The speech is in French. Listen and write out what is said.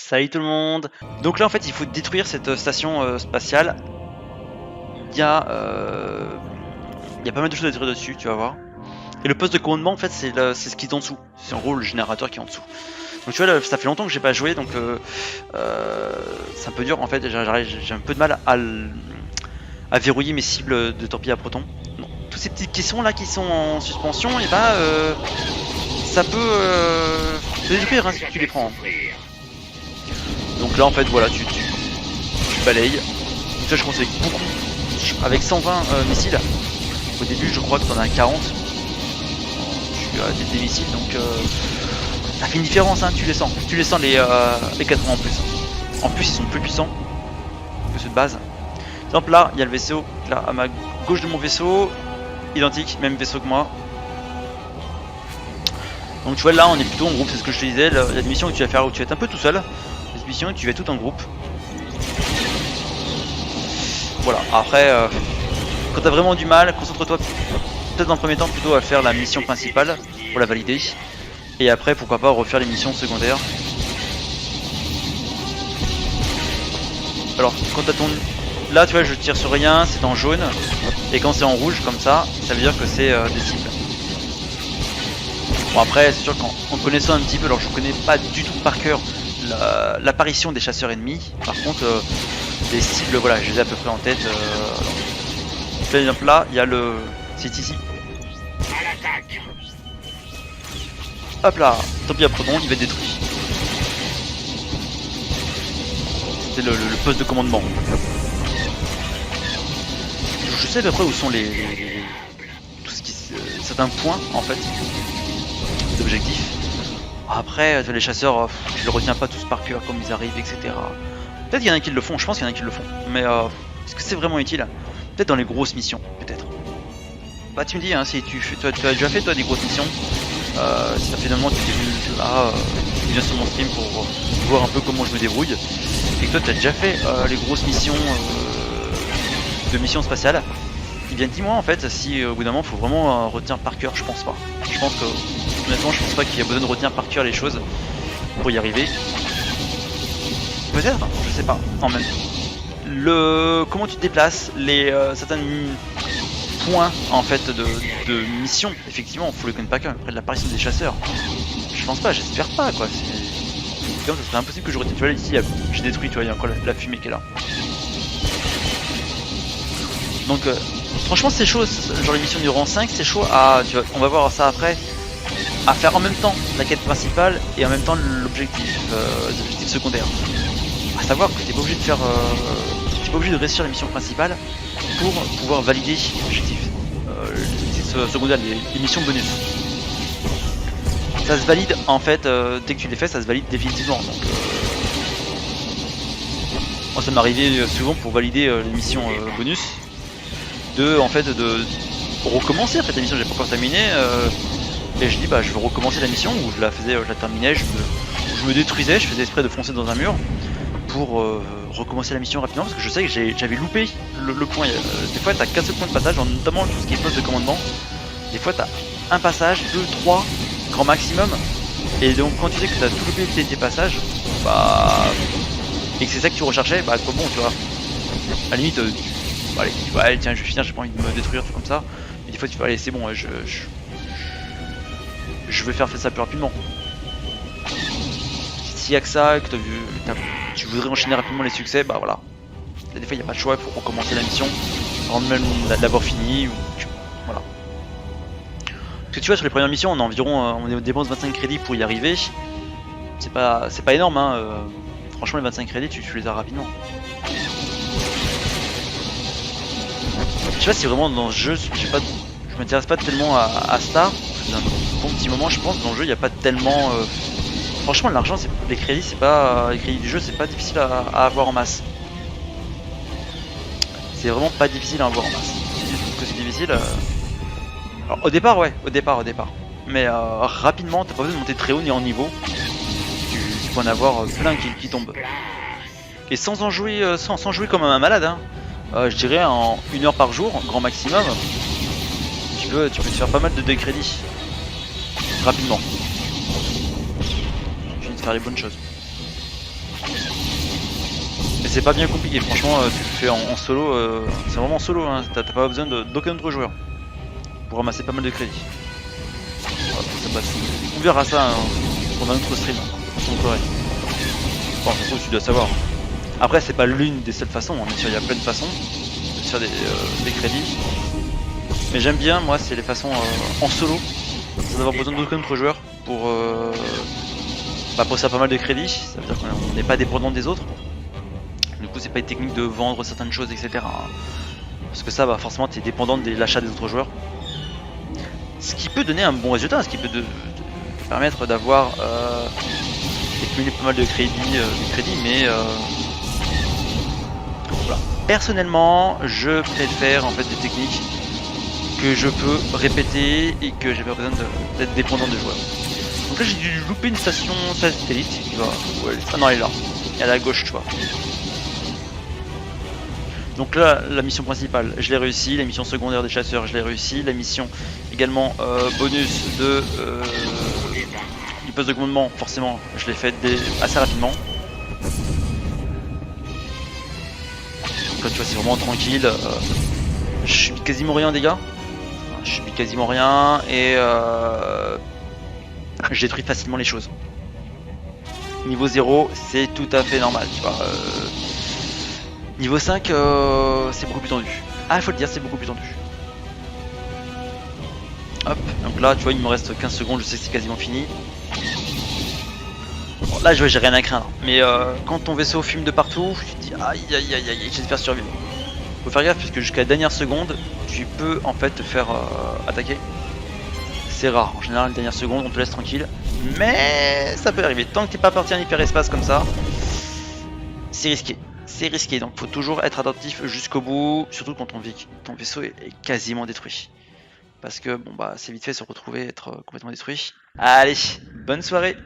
Salut tout le monde. Donc là en fait il faut détruire cette station spatiale. Il y a pas mal de choses à détruire dessus, tu vas voir. Et le poste de commandement en fait c'est ce qui est en dessous. C'est en gros le générateur qui est en dessous. Donc tu vois là, ça fait longtemps que j'ai pas joué donc c'est un peu dur en fait. J'ai un peu de mal à verrouiller mes cibles de torpilles à proton. Bon, toutes ces petites questions là qui sont en suspension, et bah ça peut te détruire hein, si tu les prends. Donc là en fait voilà tu balayes. Donc ça je conseille beaucoup. Avec 120 missiles. Au début je crois que t'en as 40. Tu as des missiles donc ça fait une différence hein, tu les sens les 80 en plus. En plus ils sont plus puissants que ceux de base. Par exemple là il y a le vaisseau là à ma gauche de mon vaisseau. Identique, même vaisseau que moi. Donc tu vois là on est plutôt en groupe, c'est ce que je te disais, il y a des missions que tu vas faire où tu vas être un peu tout seul. Des missions où tu vas être tout en groupe. Voilà, après quand t'as vraiment du mal, concentre-toi peut-être dans le premier temps plutôt à faire la mission principale pour la valider. Et après pourquoi pas refaire les missions secondaires. Alors quand t'as ton... Là tu vois je tire sur rien, c'est en jaune. Et quand c'est en rouge comme ça veut dire que c'est des cibles. Bon après c'est sûr qu'en connaissant un petit peu, alors je connais pas du tout par cœur l'apparition des chasseurs ennemis. Par contre les cibles voilà je les ai à peu près en tête. Par exemple là il y a le... c'est ici. Hop là, torpille à proton, il va être détruit. C'était le poste de commandement. Je sais à peu près où sont tout ce qui, certains points en fait d'objectifs. Après les chasseurs, je les retiens pas tous par cœur comme ils arrivent, etc. Peut-être qu'il y en a qui le font, je pense qu'il y en a qui le font. Mais est-ce que c'est vraiment utile? Peut-être dans les grosses missions, peut-être. Bah tu me dis hein, si tu as déjà fait toi des grosses missions. Si ça fait un moment que tu es venu là, tu viens sur mon stream pour voir un peu comment je me débrouille. Et que toi tu as déjà fait les grosses missions de missions spatiales. Et bien dis-moi en fait si au bout d'un moment faut vraiment retenir par cœur, je pense pas. Je pense que honnêtement je pense pas qu'il y a besoin de retenir par cœur les choses pour y arriver. Peut-être, je sais pas, en même temps. Comment tu te déplaces, les certains points en fait de mission, effectivement, faut le connaître pas qu'un. Après de l'apparition des chasseurs, je pense pas, j'espère pas quoi. Comme ça serait impossible que je retienne. Tu vois là ici, j'ai détruit, tu vois, il y a encore la fumée qui est là. Donc franchement c'est chaud, genre les missions du rang 5 c'est chaud à, tu vois, on va voir ça après, à faire en même temps la quête principale et en même temps l'objectif secondaire. À savoir que t'es pas obligé de faire, t'es pas obligé de réussir la mission principale pour pouvoir valider l'objectif secondaire, les missions bonus. Ça se valide en fait, dès que tu les fais ça se valide définitivement. Donc moi ça m'est arrivé souvent pour valider les missions bonus. En fait de recommencer en fait la mission, j'ai pas encore terminé et je dis bah je veux recommencer la mission où je la faisais, je la terminais, je me détruisais, je faisais exprès de foncer dans un mur pour recommencer la mission rapidement parce que je sais que j'avais loupé le point. Des fois t'as qu'un seul point de passage, notamment tout ce qui est poste de commandement. Des fois t'as un passage, 2, 3 grand maximum, et donc quand tu sais que t'as tout loupé tes passages, bah et que c'est ça que tu recherchais, bah c'est bon tu vois. À la limite allez, tu dis, ouais, tiens, je vais finir, j'ai pas envie de me détruire, tout comme ça. Mais des fois, tu fais, allez, c'est bon, je vais faire ça plus rapidement. S'il y a que ça, que tu voudrais enchaîner rapidement les succès, bah voilà. Des fois, il n'y a pas de choix, il faut recommencer la mission avant même d'avoir fini. Voilà. Parce que tu vois, sur les premières missions, on a environ, on dépense 25 crédits pour y arriver. C'est pas énorme, hein. Franchement, les 25 crédits, tu les as rapidement. Je sais pas si vraiment dans ce jeu, je m'intéresse pas tellement à Star. Dans un bon petit moment, je pense, dans le jeu, il n'y a pas tellement. Franchement, l'argent, les crédits, c'est pas. Les crédits du jeu, c'est pas difficile à avoir en masse. C'est vraiment pas difficile à avoir en masse. Je trouve que c'est difficile. Alors, au départ, ouais, au départ. Mais rapidement, t'as pas besoin de monter très haut ni en niveau. Tu peux en avoir plein qui tombent. Et sans en jouer, sans jouer comme un malade, hein. Je dirais en 1 heure par jour, grand maximum, tu peux te faire pas mal de crédits rapidement. Je viens de faire les bonnes choses. Mais c'est pas bien compliqué, franchement, tu le fais en solo, c'est vraiment en solo, hein. T'as pas besoin d'aucun autre joueur pour ramasser pas mal de crédits. Voilà, ça passe. On verra ça pendant un autre stream, je montrerai. Bon, je trouve que tu dois savoir. Après, c'est pas l'une des seules façons, hein. Bien sûr, il y a plein de façons de faire des crédits. Mais j'aime bien, moi, c'est les façons en solo, sans avoir besoin d'aucun autre joueur pour posséder pas mal de crédits. Ça veut dire qu'on n'est pas dépendant des autres. Du coup, c'est pas une technique de vendre certaines choses, etc. Parce que ça, forcément, tu es dépendant de l'achat des autres joueurs. Ce qui peut donner un bon résultat, ce qui peut te permettre d'avoir accumuler pas mal de crédits, mais voilà. Personnellement, je préfère en fait des techniques que je peux répéter et que j'ai pas besoin d'être dépendant de joueurs. Donc là, j'ai dû louper une station satellite. Ah non, elle est là. Elle est à gauche, tu vois. Donc là, la mission principale, je l'ai réussi. La mission secondaire des chasseurs, je l'ai réussi. La mission également bonus du poste de commandement, forcément, je l'ai fait assez rapidement. Comme tu vois, c'est vraiment tranquille. Je subis quasiment rien en dégâts. Je subis quasiment rien et je détruis facilement les choses. Niveau 0, c'est tout à fait normal, tu vois. Niveau 5, c'est beaucoup plus tendu. Ah, il faut le dire, c'est beaucoup plus tendu. Hop, donc là, tu vois, il me reste 15 secondes, je sais que c'est quasiment fini. Bon, là, j'ai rien à craindre. Mais quand ton vaisseau fume de partout, tu te dis aïe aïe aïe aïe, j'espère survivre. Faut faire gaffe parce que jusqu'à la dernière seconde, tu peux en fait te faire attaquer. C'est rare, en général, la dernière seconde, on te laisse tranquille. Mais ça peut arriver. Tant que t'es pas parti en hyperespace comme ça, c'est risqué. C'est risqué, donc faut toujours être attentif jusqu'au bout, surtout quand ton vaisseau est quasiment détruit. Parce que bon bah c'est vite fait se retrouver être complètement détruit. Allez, bonne soirée.